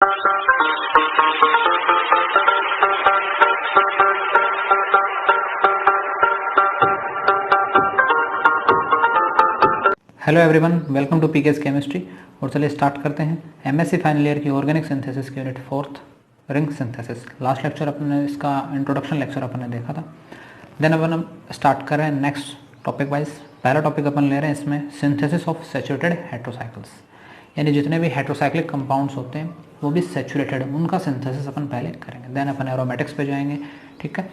Hello everyone, welcome to PKS chemistry. और चलिए start करते हैं एमएससी फाइनल ईयर की ऑर्गेनिक सिंथेसिस की unit 4th ring synthesis. Last lecture अपने इसका इंट्रोडक्शन लेक्चर अपन ने देखा था। देन अपन हम स्टार्ट कर रहे हैं नेक्स्ट टॉपिक वाइज। पहला टॉपिक अपन ले रहे हैं इसमें सिंथेसिस ऑफ सैचुरेटेड हेट्रोसाइकिल्स, यानी जितने भी हेट्रोसाइक्लिक कंपाउंड्स होते हैं वो भी सैचुरेटेड, उनका सिंथेसिस अपन पहले करेंगे। देन अपन एरोमेटिक्स पे जाएंगे, ठीक है।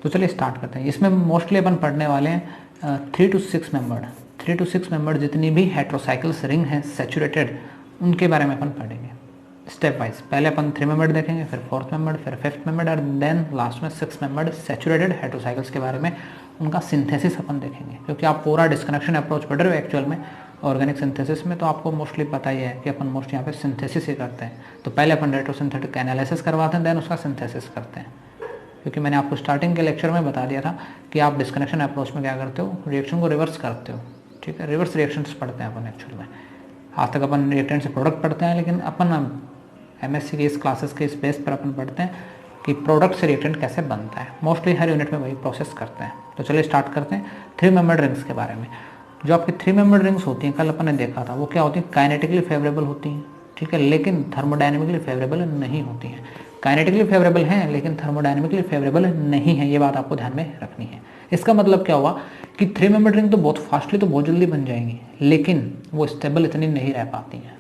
तो चलिए स्टार्ट करते हैं। इसमें मोस्टली अपन पढ़ने वाले हैं 3 to 6 मेंबर जितनी भी हेट्रोसाइकिल्स रिंग हैं सैचुरेटेड, उनके बारे में अपन पढ़ेंगे स्टेप वाइज। पहले अपन 3 मेंबर देखेंगे, फिर 4th मेंबर, फिर 5th मेंबर और देन लास्ट में 6 मेंबर सैचुरेटेड हेट्रोसाइकिल्स के बारे में उनका सिंथेसिस अपन देखेंगे। क्योंकि आप पूरा डिस्कनेक्शन अप्रोच पढ़ रहे हो एक्चुअल में ऑर्गेनिक सिंथेसिस में, तो आपको मोस्टली पता ही है कि अपन मोस्टली यहाँ पे सिंथेसिस ही करते हैं। तो पहले अपन रेट्रोसिंथेटिक एनालिसिस करवाते हैं, देन उसका सिंथेसिस करते हैं। क्योंकि मैंने आपको स्टार्टिंग के लेक्चर में बता दिया था कि आप डिस्कनेक्शन अप्रोच में क्या करते हो, रिएक्शन को रिवर्स करते हो, ठीक है। रिवर्स रिएक्शंस पढ़ते हैं अपन एक्चुअल में। आज तक अपन रिएक्टेंट से प्रोडक्ट पढ़ते हैं, लेकिन अपन एमएससी के इस क्लासेस के इस बेस पर अपन पढ़ते हैं कि प्रोडक्ट से रिएक्टेंट कैसे बनता है। मोस्टली हर यूनिट में वही प्रोसेस करते हैं। तो चलिए स्टार्ट करते हैं 3 मेंबर्ड रिंग्स के बारे में। जो आपकी 3 मेंबर्ड रिंग्स होती हैं, कल अपन ने देखा था, वो क्या होती है, काइनेटिकली फेवरेबल होती हैं, ठीक है, लेकिन थर्मोडायनेमिकली फेवरेबल नहीं होती हैं। काइनेटिकली फेवरेबल हैं लेकिन थर्मोडायनेमिकली फेवरेबल नहीं है, ये बात आपको ध्यान में रखनी है। इसका मतलब क्या हुआ कि 3 मेंबर्ड रिंग तो बहुत फास्टली, तो बहुत जल्दी बन जाएंगी, लेकिन वो स्टेबल इतनी नहीं रह पाती हैं,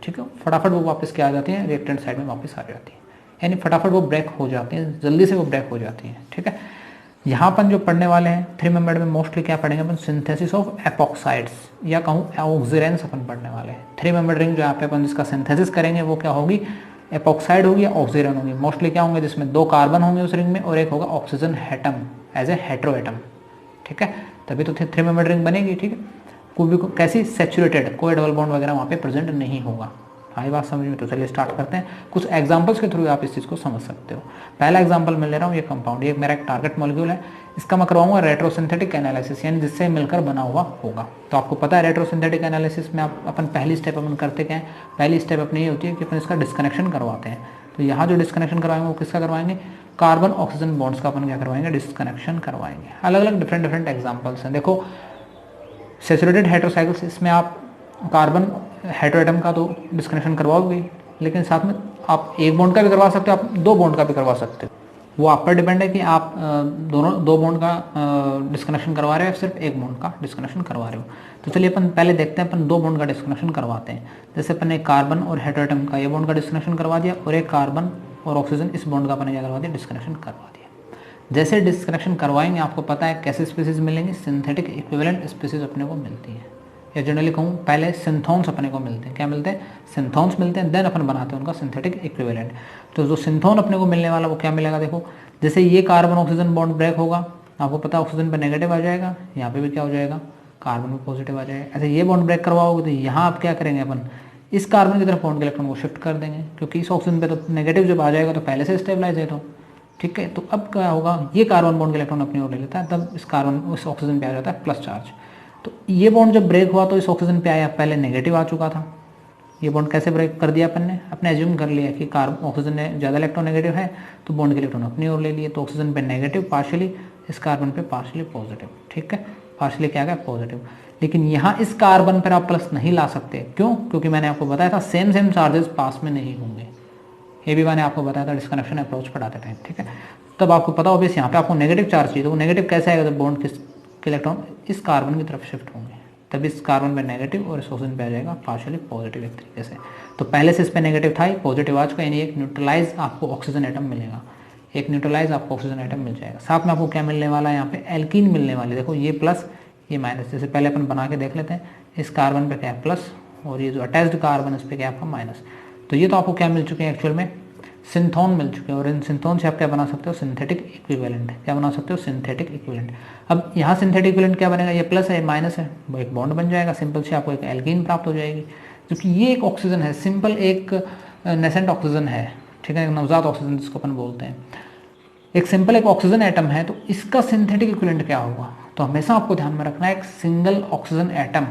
ठीक है। फटाफट वो वापस क्या आ जाती हैं, रिएक्टेंट साइड में वापस आ जाती है, यानी फटाफट वो ब्रेक हो जाती हैं, जल्दी से वो ब्रेक हो जाती हैं, ठीक है। यहाँ अपन जो पढ़ने वाले हैं 3 मेंबर्ड में मोस्टली क्या पढ़ेंगे अपन, सिंथेसिस ऑफ एपॉक्साइड्स या कहूँ ऑक्सीरेंस अपन पढ़ने वाले हैं। 3 मेंबर्ड रिंग जो यहाँ पे अपन जिसका सिंथेसिस करेंगे वो क्या होगी, एपॉक्साइड होगी या ऑक्सीजन होगी। मोस्टली क्या होंगे, जिसमें 2 कार्बन होंगे उस रिंग में और एक होगा oxygen atom as a hetero atom, ठीक है। तभी तो 3 मेंबर्ड रिंग बनेगी, ठीक है। कोई भी कैसी, सैचुरेटेड, कोई डबल बॉन्ड वगैरह वहाँ पे प्रेजेंट नहीं होगा। आई बात समझ में? तो चलिए स्टार्ट करते हैं। कुछ एग्जांपल्स के थ्रू आप इस चीज़ को समझ सकते हो। पहला एग्जांपल मैं ले रहा हूँ, ये कंपाउंड, ये मेरा एक टारगेट मॉलिक्यूल है, इसका मैं करवाऊंगा रेट्रोसिंथेटिक एनालिसिस, यानी जिससे मिलकर बना हुआ होगा। तो आपको पता है रेट्रोसिंथेटिक एनालिसिस में अपन पहली स्टेप अपन करते क्या है, पहली स्टेप अपनी ये होती है कि अपन इसका डिस्कनेक्शन करवाते हैं। तो यहाँ जो डिस्कनेक्शन करवाएंगे वो किसका करवाएंगे, कार्बन ऑक्सीजन बॉन्ड्स का अपन क्या करवाएंगे, डिस्कनेक्शन करवाएंगे। अलग अलग डिफरेंट एग्जाम्पल्स हैं। देखो सैचुरेटेड हेट्रोसाइकिल्स, इसमें आप कार्बन हेट्रो एटम का तो डिस्कनेक्शन करवाओगे, लेकिन साथ में आप 1 बॉन्ड का भी करवा सकते हो, आप 2 बॉन्ड का भी करवा सकते हो। वो आप पर डिपेंड है कि आप दोनों 2 बॉन्ड का डिस्कनेक्शन करवा रहे हो, सिर्फ 1 बॉन्ड का डिस्कनेक्शन करवा रहे हो। तो चलिए अपन पहले देखते हैं, अपन 2 बॉन्ड का डिस्कनेक्शन करवाते हैं। जैसे अपन ने कार्बन और हेट्रो एटम का ये बॉन्ड का डिस्कनेक्शन करवा दिया, और एक कार्बन और ऑक्सीजन इस बॉन्ड का अपन ने क्या करवा दिया, डिस्कनेक्शन करवा दिया। जैसे डिस्कनेक्शन करवाएंगे आपको पता है कैसे स्पीसीज मिलेंगी, सिंथेटिक इक्विवेलेंट स्पीसीज अपने को मिलती है, या जनरली कहूँ पहले सिंथोन्स अपने को मिलते हैं। क्या मिलते हैं, सिंथोन्स मिलते हैं, देन अपन बनाते हैं उनका सिंथेटिक इक्विवेलेंट। तो जो सिंथोन अपने को मिलने वाला वो क्या मिलेगा, देखो जैसे ये कार्बन ऑक्सीजन बॉन्ड ब्रेक होगा, आपको पता है ऑक्सीजन पे नेगेटिव आ जाएगा, यहाँ पे भी क्या हो जाएगा, कार्बन में पॉजिटिव आ जाएगा। ऐसे ये बॉन्ड ब्रेक करवाओगे तो यहाँ आप क्या करेंगे, अपन इस कार्बन की तरफ बॉन्ड के इलेक्ट्रॉन को शिफ्ट कर देंगे, क्योंकि इस ऑक्सीजन पे तो नेगेटिव जब आ जाएगा तो पहले से स्टेबलाइज है, तो ठीक है। तो अब क्या होगा, ये कार्बन बॉन्ड के इलेक्ट्रॉन अपनी ओर ले लेता है, तब इस कार्बन इस ऑक्सीजन पे आ जाता है प्लस चार्ज। तो ये बॉन्ड जब ब्रेक हुआ तो इस ऑक्सीजन पे आया, पहले नेगेटिव आ चुका था। ये बॉन्ड कैसे ब्रेक कर दिया अपन ने, अपने एज्यूम कर लिया कि कार्बन ऑक्सीजन ने ज़्यादा इलेक्ट्रोनेगेटिव है, तो बॉन्ड के इलेक्ट्रॉन अपनी ओर ले लिए, तो ऑक्सीजन पे नेगेटिव पार्शियली, इस कार्बन पे पार्शियली पॉजिटिव, ठीक है। पार्शियली क्या गया, पॉजिटिव। लेकिन यहाँ इस कार्बन पर आप प्लस नहीं ला सकते, क्यों, क्योंकि मैंने आपको बताया था सेम चार्जेस पास में नहीं होंगे। ये भी मैंने आपको बताया था डिस्कनेक्शन अप्रोच पढ़ाते टाइम, ठीक है। तब आपको पता हो यहाँ पे आपको नेगेटिव चार्ज चाहिए, तो वो नेगेटिव कैसे आएगा, जब बॉन्ड के इलेक्ट्रॉन इस कार्बन की तरफ शिफ्ट होंगे, तब इस कार्बन पे नेगेटिव और इस ऑक्सीजन पे आ जाएगा पार्शियली पॉजिटिव एक तरीके से। तो पहले से इस पे नेगेटिव था, पॉजिटिव आ चुका, यानी एक न्यूट्रलाइज आपको ऑक्सीजन एटम मिलेगा, एक न्यूट्रलाइज आपको ऑक्सीजन एटम मिल जाएगा। साथ में आपको क्या मिलने वाला है, यहाँ पे एल्कीन मिलने वाली, देखो ये प्लस ये माइनस। जैसे पहले अपन बना के देख लेते हैं, इस कार्बन पे क्या है प्लस, और ये जो अटैच्ड कार्बन इस पे क्या आपका माइनस। तो ये तो आपको क्या मिल चुके हैं, एक्चुअल में सिंथोन मिल चुके हैं, और इन सिंथोन से आप क्या बना सकते हो, सिंथेटिक इक्विवेलेंट। क्या बना सकते हो, सिंथेटिक इक्विवेलेंट। अब यहाँ सिंथेटिक इक्विवेलेंट क्या बनेगा, ये प्लस है माइनस है, वो एक बॉन्ड बन जाएगा, सिंपल से आपको एक एल्कीन प्राप्त हो जाएगी। क्योंकि ये एक ऑक्सीजन है, सिंपल एक नेसेंट ऑक्सीजन है, ठीक है, नवजात ऑक्सीजन जिसको अपन बोलते हैं, एक सिंपल एक ऑक्सीजन एटम है। तो इसका सिंथेटिक इक्विवेलेंट क्या होगा, तो हमेशा आपको ध्यान में रखना है एक single oxygen atom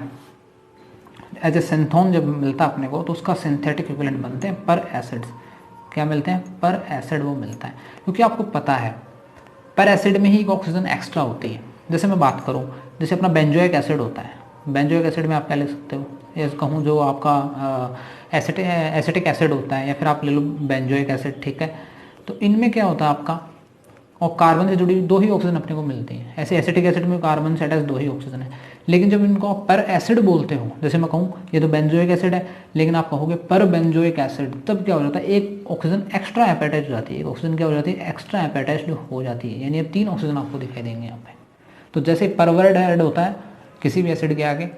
as a synthon जब मिलता है अपने को तो उसका सिंथेटिक इक्विवेलेंट बनते हैं पर एसिड्स। क्या मिलते हैं? पर एसिड वो मिलता है, क्योंकि आपको पता है पर एसिड में ही एक ऑक्सीजन एक्स्ट्रा होती है। जैसे मैं बात करूँ, जैसे अपना बेंजोइक एसिड होता है, बेंजोइक एसिड में आप क्या ले सकते हो, या कहूँ जो आपका एसिटिक एसिड होता है, या फिर आप ले लो बेंजोइक एसिड, ठीक है। तो इनमें क्या होता है आपका, और कार्बन से जुड़ी दो ही ऑक्सीजन अपने को मिलती है। ऐसे एसिटिक एसिड में कार्बन से अटैच दो ही ऑक्सीजन है, लेकिन जब इनको आप पर एसिड बोलते हो, जैसे मैं कहूँ ये तो बेंजोइक एसिड है, लेकिन आप कहोगे पर बेंजोइक एसिड, तब क्या हो जाता है, एक ऑक्सीजन एक्स्ट्रा अटैच हो जाती है, एक ऑक्सीजन क्या हो जाती है, एक्स्ट्रा अटैच हो जाती है, यानी अब 3 ऑक्सीजन आपको दिखाई देंगे यहाँ पे। तो जैसे पर वर्ड ऐड होता है किसी भी एसिड के आगे,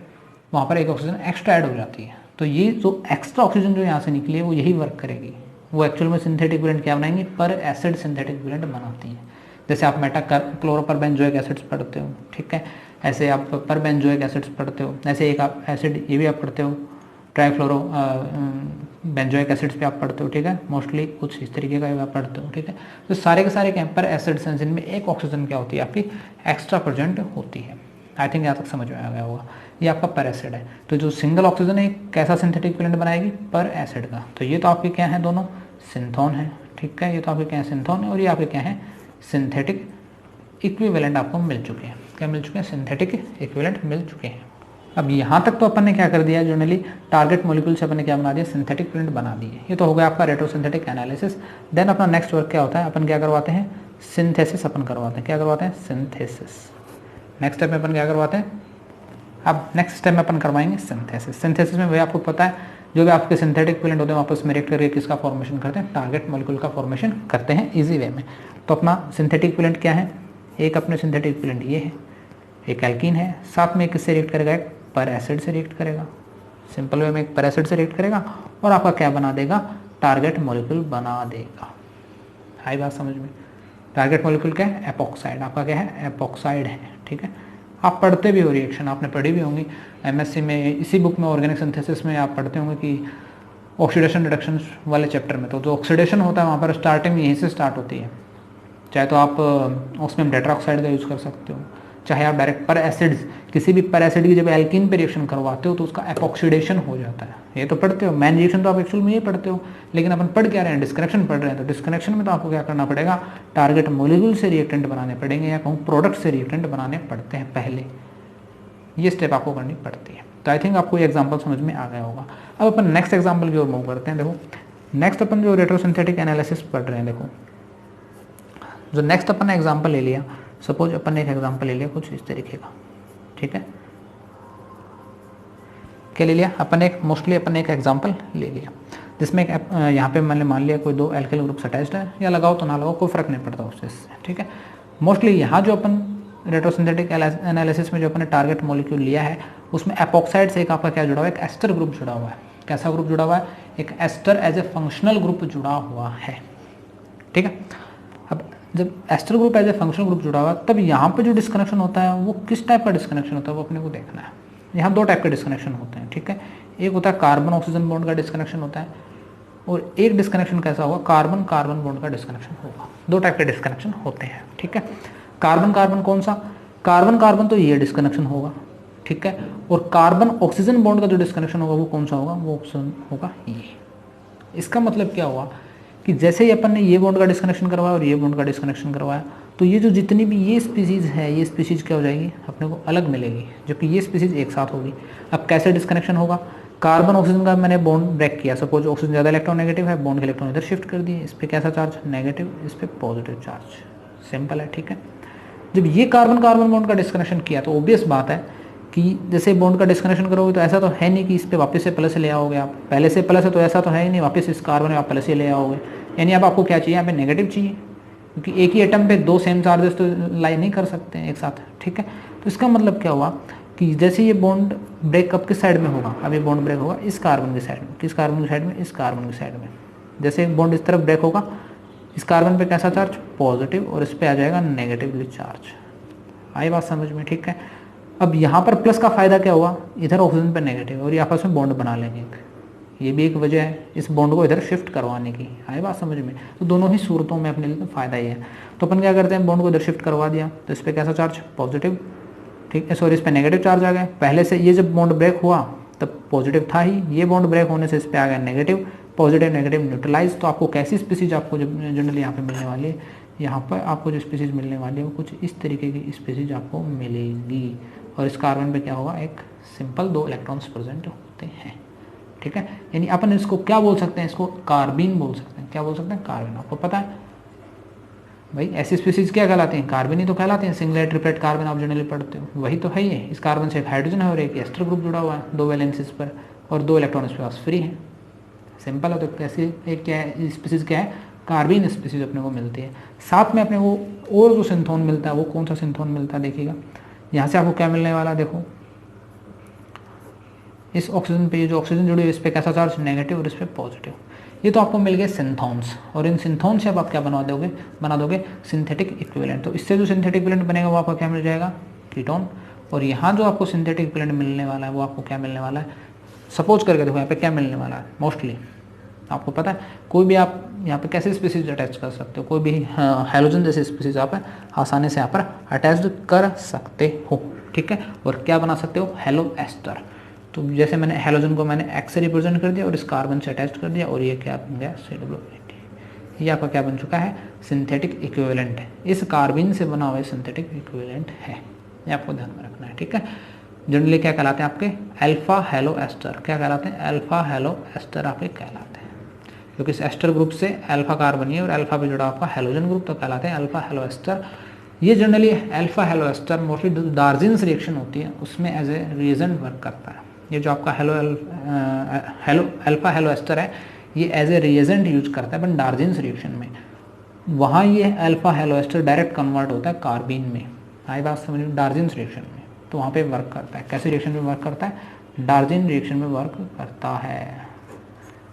वहाँ पर एक ऑक्सीजन एक्स्ट्रा ऐड हो जाती है। तो ये जो एक्स्ट्रा ऑक्सीजन जो यहाँ से निकली है वो यही वर्क करेगी, वो एक्चुअल में सिंथेटिक इक्विवेलेंट क्या बनाएंगे, पर एसिड सिंथेटिक इक्विवेलेंट बनाती है। जैसे आप मेटा क्लोरोपरबेंजोइक एसिड्स पढ़ते हो, ठीक है, ऐसे आप परबेंजोइक एसिड्स पढ़ते हो, ऐसे एक आप एसिड ये भी आप पढ़ते हो, ट्राइफ्लोरो बेंजोइक एसिड्स भी आप पढ़ते हो, ठीक है, मोस्टली कुछ इस तरीके का भी आप पढ़ते हो, ठीक है। तो सारे के सारे क्या पर एसिड्स हैं जिनमें एक ऑक्सीजन क्या होती है आपकी एक्स्ट्रा प्रेजेंट होती है। आई थिंक यहाँ तक समझ में आ गया होगा, ये आपका पर एसिड है। तो जो सिंगल ऑक्सीजन है कैसा सिंथेटिक इक्विवेलेंट बनाएगी, पर एसिड का। तो ये तो आपके क्या है, दोनों सिंथोन है, ठीक है, ये तो आपके क्या है, सिंथोन है, और ये आपके क्या है, सिंथेटिक इक्विवेलेंट आपको मिल चुके हैं। क्या मिल चुके हैं, सिंथेटिक इक्विवेलेंट मिल चुके हैं। अब यहाँ तक तो अपन ने क्या कर दिया, जनरली टारगेट मॉलिक्यूल से अपन ने क्या बना दिया, सिंथेटिक इक्विवेलेंट बना दिए। ये तो हो गया आपका रेट्रोसिंथेटिक एनालिसिस। देन अपना नेक्स्ट वर्क क्या होता है, अपन क्या करवाते हैं, सिंथेसिस अपन करवाते हैं। क्या करवाते हैं, सिंथेसिस। नेक्स्ट स्टेप में अपन क्या करवाते हैं, अब नेक्स्ट स्टेप में अपन करवाएंगे सिंथेसिस। सिंथेसिस में वही आपको पता है, जो भी आपके सिंथेटिक इक्विवेलेंट होते हैं आपस में रिएक्ट करके किसका फॉर्मेशन करते हैं, टारगेट मॉलिक्यूल का फॉर्मेशन करते हैं इजी वे में। तो अपना सिंथेटिक इक्विवेलेंट क्या है, एक अपने सिंथेटिक इक्विवेलेंट ये है, एक एल्कीन है, साथ में किससे रिएक्ट करेगा, एक पर एसिड से रिएक्ट करेगा, सिंपल वे में एक पर एसिड से रिएक्ट करेगा, और आपका क्या बना देगा, टारगेट मॉलिक्यूल बना देगा। आई बात समझ में। टारगेट मॉलिक्यूल क्या है, एपॉक्साइड, आपका क्या है, एपॉक्साइड है, ठीक है। आप पढ़ते भी हो रिएक्शन, आपने पढ़ी भी होंगी एमएससी में, इसी बुक में ऑर्गेनिक सिंथेसिस में आप पढ़ते होंगे कि ऑक्सीडेशन रिडक्शन वाले चैप्टर में, तो जो ऑक्सीडेशन होता है वहाँ पर स्टार्टिंग यहीं से स्टार्ट होती है। चाहे तो आप उसमें टेट्राऑक्साइड का यूज़ कर सकते हो, चाहे आप डायरेक्ट पर एसिड्स, किसी भी पर एसिड की जब एल्कीन पे रिएक्शन करवाते हो तो उसका एपॉक्सीडेशन हो जाता है। ये तो पढ़ते हो, मेन रिएक्शन तो आप एक्चुअल में ये पढ़ते हो, लेकिन अपन पढ़ क्या रहे हैं, डिस्कनेक्शन पढ़ रहे हैं। तो डिस्कनेक्शन में तो आपको क्या करना पड़ेगा, टारगेट मॉलिक्यूल से रिएक्टेंट बनाने पड़ेंगे, या कहूँ प्रोडक्ट से रिएक्टेंट बनाने पड़ते हैं पहले, ये स्टेप आपको करनी पड़ती है। तो आई थिंक आपको ये एग्जाम्पल समझ में आ गया होगा। अब अपन नेक्स्ट एग्जाम्पल की ओर मूव करते हैं। देखो नेक्स्ट अपन जो रेट्रोसिंथेटिक एनालिसिस पढ़ रहे हैं, देखो जो नेक्स्ट अपन ने एग्जाम्पल ले लिया, सपोज अपन ने एक एग्जाम्पल ले लिया कुछ इस तरीके का, ठीक है, क्या ले लिया अपन, एक मोस्टली अपन ने एक एग्जाम्पल ले लिया जिसमें यहाँ पे मैंने मान लिया कोई 2 एल्किल ग्रुप्स अटैच्ड है, या लगाओ तो ना लगाओ कोई फर्क नहीं पड़ता उससे, ठीक है। मोस्टली यहाँ जो अपन रेट्रोसिंथेटिक एनालिसिस में जो अपने टारगेट मॉलिक्यूल लिया है उसमें एपॉक्साइड से एक आपका क्या जुड़ा हुआ है, एक एस्टर ग्रुप जुड़ा हुआ है। कैसा ग्रुप जुड़ा हुआ है, एक ester as a functional group जुड़ा हुआ है, ठीक है। अब जब ester group as a functional group जुड़ा हुआ है, तब यहाँ पे जो डिस्कनेक्शन होता है वो किस टाइप का डिस्कनेक्शन होता है वो अपने को देखना है। यहाँ 2 टाइप के डिस्कनेक्शन होते हैं, ठीक है। एक होता है कार्बन ऑक्सीजन बॉन्ड का डिस्कनेक्शन होता है, और एक डिस्कनेक्शन कैसा होगा, कार्बन कार्बन बॉन्ड का डिस्कनेक्शन होगा। 2 टाइप के डिस्कनेक्शन होते हैं, ठीक है। कार्बन कार्बन कौन सा, कार्बन कार्बन तो ये डिस्कनेक्शन होगा, ठीक है। और कार्बन ऑक्सीजन बॉन्ड का जो डिस्कनेक्शन होगा वो कौन सा होगा, वो ऑप्शन होगा ये। इसका मतलब क्या हुआ कि जैसे ही अपन ने ये बॉन्ड का डिस्कनेक्शन करवाया और ये बॉन्ड का डिस्कनेक्शन करवाया, तो ये जो जितनी भी ये स्पीसीज है, ये स्पीसीज क्या हो जाएगी, अपने को अलग मिलेगी, जबकि ये स्पीसीज एक साथ होगी। अब कैसे डिस्कनेक्शन होगा, कार्बन ऑक्सीजन का मैंने बॉन्ड ब्रेक किया, सपोज ऑक्सीजन ज़्यादा इलेक्ट्रोनेगेटिव है, बॉन्ड के इलेक्ट्रॉन इधर शिफ्ट कर दिए, इस पर कैसा चार्ज नेगेटिव, इस पर पॉजिटिव चार्ज, सिंपल है, ठीक है। जब ये कार्बन कार्बन बॉन्ड का डिस्कनेक्शन किया तो ऑब्वियस बात है कि जैसे बॉन्ड का डिस्कनेक्शन करोगे तो ऐसा तो है नहीं कि इस पे वापस से प्लस ले आओगे आप, पहले से प्लस है तो ऐसा तो है ही नहीं वापस इस कार्बन में आप प्लस ही ले आओगे, यानी अब आपको क्या चाहिए, यहाँ पे नेगेटिव चाहिए, क्योंकि एक ही एटम पे 2 सेम चार्जेस तो लाई नहीं कर सकते हैं एक साथ, ठीक है। तो इसका मतलब क्या हुआ कि जैसे ये बॉन्ड ब्रेक कब किस साइड में होगा, अब ये बॉन्ड ब्रेक होगा इस कार्बन की साइड में, किस कार्बन की साइड में, इस कार्बन की साइड में। जैसे बॉन्ड इस तरफ ब्रेक होगा, इस कार्बन पे कैसा चार्ज पॉजिटिव, और इस पे आ जाएगा नेगेटिवली चार्ज। आई बात समझ में, ठीक है। अब यहाँ पर प्लस का फायदा क्या हुआ, इधर ऑक्सीजन पे नेगेटिव और ये आपस में बॉन्ड बना लेंगे, ये भी एक वजह है इस बॉन्ड को इधर शिफ्ट करवाने की। आई बात समझ में, तो दोनों ही सूरतों में अपने लिए फायदा ही है। तो अपन क्या करते हैं, बॉन्ड को इधर शिफ्ट करवा दिया तो इस पर कैसा चार्ज पॉजिटिव, ठीक है, सॉरी इस पर नेगेटिव चार्ज आ गया। पहले से ये जब बॉन्ड ब्रेक हुआ तब पॉजिटिव था ही, ये बॉन्ड ब्रेक होने से इस पे आ गया नेगेटिव, पॉजिटिव नेगेटिव न्यूट्रलाइज। तो आपको कैसी स्पीसीज आपको जनरली यहाँ पे मिलने वाली है, यहाँ पर आपको जो स्पीसीज मिलने वाली है वो कुछ इस तरीके की स्पीसीज आपको मिलेगी। और इस कार्बन पे क्या होगा, एक सिंपल 2 इलेक्ट्रॉन्स प्रेजेंट होते हैं, ठीक है। यानी अपन इसको क्या बोल सकते हैं, इसको कार्बीन बोल सकते हैं। क्या बोल सकते हैं, कार्बन। आपको पता है भाई ऐसी स्पीसीज क्या कहलाती हैं, कार्बन ही तो कहलाते हैं। सिंगलेट ट्रिपलेट कार्बन आप जनरली पढ़ते हो, वही तो है ये। इस कार्बन से एक हाइड्रोजन है और एक एस्टर ग्रुप जुड़ा हुआ है 2 वैलेंसीज पर, और 2 इलेक्ट्रॉन इसके पास फ्री है। सिंपल है। तो कैसी एक क्या है स्पीसीज, क्या है, कार्बीन स्पीसीज अपने को मिलती है। साथ में अपने को और जो सिंथोन मिलता है, वो कौन सा सिंथोन मिलता है देखिएगा। यहाँ से आपको क्या मिलने वाला, देखो इस ऑक्सीजन पे, ये जो ऑक्सीजन जुड़ी है इस पे कैसा चार्ज, नेगेटिव, और इस पे पॉजिटिव। ये तो आपको मिल गए सिंथोन्स, और इन सिंथोन से अब आप क्या बना दोगे सिंथेटिक इक्विवेलेंट। तो इससे जो सिंथेटिक इक्विवेलेंट बनेगा वो आपको क्या मिल जाएगा, कीटोन। और यहाँ जो आपको सिंथेटिक इक्विवेलेंट मिलने वाला है वो आपको क्या मिलने वाला है, सपोज करके देखो यहाँ पे क्या मिलने वाला है। मोस्टली आपको पता है कोई भी आप यहाँ पे कैसे स्पीसीज अटैच कर सकते हो, कोई भी हैलोजन जैसे स्पीसीज आप आसानी से यहाँ पर अटैच कर सकते हो, ठीक है। और क्या बना सकते हो, हेलो एस्टर। तो जैसे मैंने हैलोजन को मैंने एक्स से रिप्रेजेंट कर दिया और इस कार्बन से अटैच कर दिया, और ये क्या बन गया, CH3। ये आपका क्या बन चुका है, सिंथेटिक इक्विवेलेंट है। इस कार्बन से बना हुआ सिंथेटिक इक्विवेलेंट है, ये आपको ध्यान में रखना है, ठीक है। जनरली क्या कहलाते हैं आपके, अल्फा हेलो एस्टर। क्या कहलाते हैं, अल्फा हेलो एस्टर आपके कहलाते हैं, क्योंकि इस एस्टर ग्रुप से अल्फा कार्बन है और अल्फा पे जुड़ा आपका हैलोजन ग्रुप, तो कहलाते हैं अल्फा हेलो एस्टर। ये generally alpha halo ester mostly Darzens reaction होती है उसमें एज ए रिएजेंट वर्क करता है। ये जो आपका अल्फा हेलो एस्टर है ये एज ए रिएजेंट यूज करता है, बट डार्जिन्स रिएक्शन में वहाँ ये alpha halo ester direct convert होता है कार्बीन में। आई बात समझ में, डार्जिन्स रिएक्शन में, तो वहाँ पे वर्क करता है। कैसे रिएक्शन में वर्क करता है, डार्जिन रिएक्शन में वर्क करता है,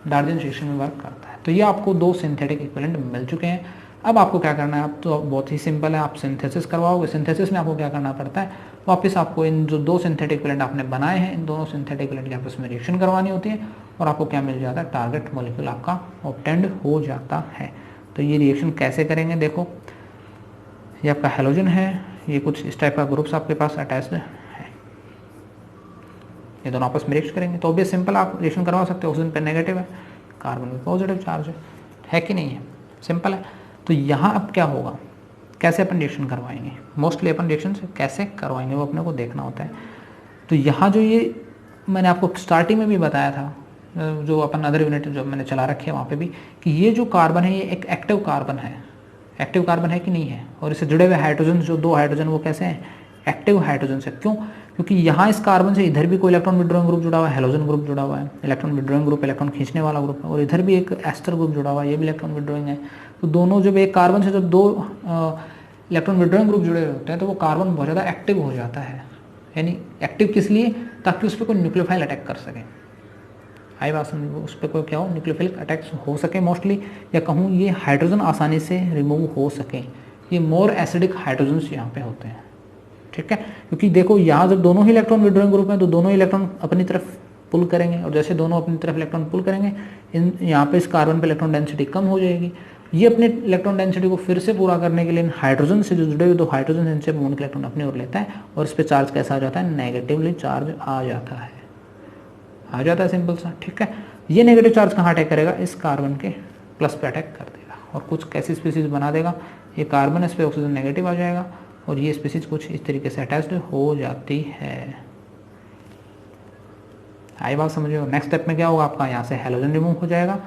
डार्जिन रिएक्शन में वर्क करता है। तो ये आपको 2 सिंथेटिक इक्विवेलेंट मिल चुके हैं। अब आपको क्या करना है, आप तो बहुत ही सिंपल है, आप सिंथेसिस करवाओगे। सिंथेसिस में आपको क्या करना पड़ता है, वापस आपको इन जो 2 सिंथेटिक इक्विवेलेंट आपने बनाए हैं, इन दोनों सिंथेटिक इक्विवेलेंट की आपस में रिएक्शन करवानी होती है, और आपको क्या मिल जाता है, टारगेट मॉलिक्यूल आपका ऑब्टेंड हो जाता है। तो ये रिएक्शन कैसे करेंगे, देखो ये आपका हैलोजन है, ये कुछ इस टाइप का ग्रुप्स आपके पास अटैच्ड है, ये दोनों आपस में रिएक्शन करेंगे। तो ऑब्वियस सिंपल आप रिएक्शन करवा सकते हो। ऑक्सीजन पे नेगेटिव है, कार्बन में पॉजिटिव चार्ज है कि नहीं है, सिंपल है। तो यहाँ अब क्या होगा, कैसे अपन रिएक्शन करवाएंगे, मोस्टली अपन रिएक्शन से कैसे करवाएंगे वो अपने को देखना होता है। तो यहाँ जो ये मैंने आपको स्टार्टिंग में भी बताया था, जो अपन अदर यूनिट जो मैंने चला रखे हैं वहाँ पे भी, कि ये जो कार्बन है ये एक एक्टिव कार्बन है। एक्टिव कार्बन है कि नहीं है, और इससे जुड़े हुए हाइड्रोजन जो 2 हाइड्रोजन वो कैसे हैं, एक्टिव हाइड्रोजन से। क्यों, क्योंकि यहाँ इस कार्बन से इधर भी कोई इलेक्ट्रॉन विड्रॉइंग ग्रुप जुड़ा हुआ है, हैलोजन ग्रुप जुड़ा हुआ है, इलेक्ट्रॉन विड्रॉइंग ग्रुप इलेक्ट्रॉन खींचने वाला ग्रुप है, और इधर भी एक एस्टर ग्रुप जुड़ा हुआ है, ये भी इलेक्ट्रॉन विड्रॉइंग है। तो दोनों जब एक कार्बन से जब 2 इलेक्ट्रॉन विड्रॉइंग ग्रुप जुड़े होते हैं तो वो कार्बन बहुत ज़्यादा एक्टिव हो जाता है। यानी एक्टिव किस लिए, ताकि उस पर कोई न्यूक्लियोफाइल अटैक कर सके। आई बात समझो, उस पर कोई क्या हो, न्यूक्लियोफाइल अटैक्स हो सके मोस्टली, या कहूँ ये हाइड्रोजन आसानी से रिमूव हो सके। ये मोर एसिडिक हाइड्रोजन यहाँ पे होते हैं, ठीक है। क्योंकि देखो यहाँ जब दोनों ही इलेक्ट्रॉन विड्रॉइंग ग्रुप हैं तो दोनों ही इलेक्ट्रॉन अपनी तरफ पुल करेंगे, और जैसे दोनों अपनी तरफ इलेक्ट्रॉन पुल करेंगे, इन यहाँ पे इस कार्बन पे इलेक्ट्रॉन डेंसिटी कम हो जाएगी। ये अपने इलेक्ट्रॉन डेंसिटी को फिर से पूरा करने के लिए हाइड्रोजन से जो जुड़े हुए 2 हाइड्रोजन इनसे उनके इलेक्ट्रॉन अपनी ओर लेता है, और इस पर चार्ज कैसा आ जाता है, नेगेटिवली चार्ज आ जाता है, सिंपल सा, ठीक है। ये नेगेटिव चार्ज कहाँ अटैक करेगा, इस कार्बन के प्लस पे अटैक कर देगा, और कुछ कैसी स्पीसीज बना देगा, ये कार्बन इस पर ऑक्सीजन नेगेटिव आ जाएगा, और ये स्पीसीज कुछ इस तरीके से अटैच्ड हो जाती है। आई बात समझिए। नेक्स्ट स्टेप में क्या होगा आपका, यहाँ से हैलोजन रिमूव हो जाएगा।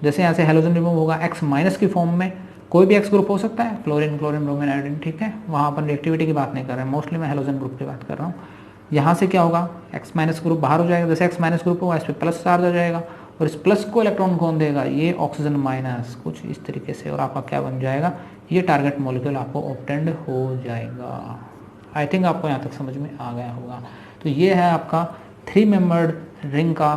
जैसे यहाँ से हैलोजन रिमूव होगा, X- की फॉर्म में कोई भी X ग्रुप हो सकता है, फ्लोरीन, क्लोरीन, ब्रोमीन, आयोडीन, ठीक है। वहाँ अपन रिएक्टिविटी की बात नहीं कर रहे हैं, मोस्टली मैं हैलोजन ग्रुप की बात कर रहा हूँ। यहाँ से क्या होगा, X- ग्रुप बाहर हो जाएगा। जैसे X- ग्रुप होगा, इस पर प्लस चार्ज आ जाएगा, और इस प्लस को इलेक्ट्रॉन कौन देगा, ये ऑक्सीजन माइनस, कुछ इस तरीके से, और आपका क्या बन जाएगा, ये टारगेट मॉलिक्यूल आपको ऑब्टेंड हो जाएगा। आई थिंक आपको यहाँ तक समझ में आ गया होगा। तो ये है आपका 3 मेंबर्ड रिंग का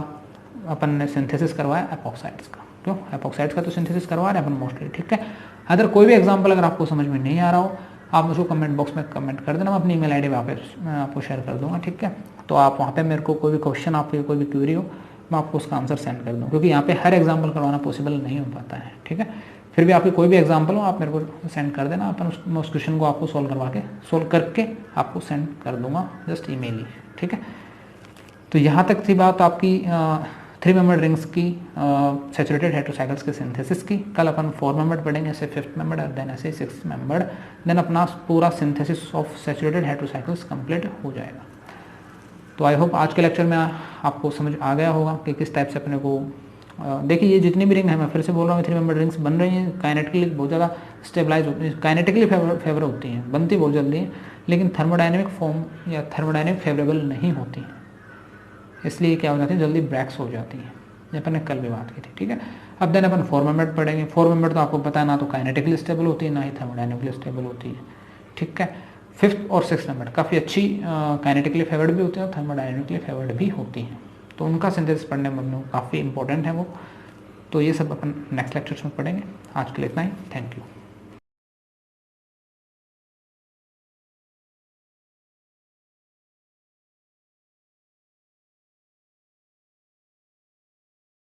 अपन ने सिंथेसिस करवाया एपॉक्साइड्स का। क्यों, एपॉक्साइड्स का तो सिंथेसिस करवा रहे हैं अपन मोस्टली, ठीक है। अगर कोई भी एग्जांपल अगर आपको समझ में नहीं आ रहा हो, आप मुझको कमेंट बॉक्स में कमेंट कर देना, मैं अपनी ईमेल आईडी मैं आपको शेयर कर दूंगा, ठीक है। तो आप वहाँ पे मेरे को कोई भी क्वेश्चन, आपकी कोई भी क्वेरी हो, मैं आपको उसका आंसर सेंड कर दूँ, क्योंकि यहाँ पे हर एग्जाम्पल करवाना पॉसिबल नहीं हो पाता है, ठीक है। फिर भी आपकी कोई भी एग्जाम्पल हो, आप मेरे को सेंड कर देना, अपन उस क्वेश्चन को आपको सोल्व करके आपको सेंड कर दूंगा, जस्ट ईमेल ही, ठीक है। तो यहाँ तक थी बात आपकी 3 मेंबर्ड रिंग्स की सैचुरेटेड हेटेरोसाइकल्स के सिंथेसिस की। कल अपन 4 मेंबर्ड पढ़ेंगे, ऐसे 5th मेंबर्ड और देन ऐसे 6th मेंबर्ड, देन अपना पूरा सिंथेसिस ऑफ सैचुरेटेड हेटेरोसाइकल्स कंप्लीट हो जाएगा। तो आई होप आज के लेक्चर में आपको समझ आ गया होगा कि किस टाइप से अपने को देखिए ये जितनी भी रिंग है, मैं फिर से बोल रहा हूँ, 3 मेंबर्ड रिंग्स बन रही हैं, काइनेटिकली बहुत ज़्यादा स्टेबलाइज होती हैं, काइनेटिकली फेवर होती हैं, बनती बहुत जल्दी हैं, लेकिन थर्मोडाइनमिक फॉर्म या थर्मोडाइनमिक फेवरेबल नहीं होती हैं, इसलिए क्या हो जाती है, जल्दी ब्रेक्स हो जाती हैं, ये अपन ने कल भी बात की थी। ठीक है, अब देन अपन 4 मेंबर्ड पढ़ेंगे। 4 मेंबर्ड तो आपको पता है ना तो काइनेटिकली स्टेबल होती है ना ही थर्मोडाइनमिकली स्टेबल होती है। ठीक है, 5th और 6th मेंबर्ड काफ़ी अच्छी काइनेटिकली फेवर्ड भी होती है और थर्मोडाइनमिकली फेवर्ड भी होती हैं, तो उनका सिंथेसिस पढ़ने में काफ़ी इंपॉर्टेंट है वो। तो ये सब अपन नेक्स्ट लेक्चर्स में पढ़ेंगे। आज के लिए इतना ही, थैंक यू।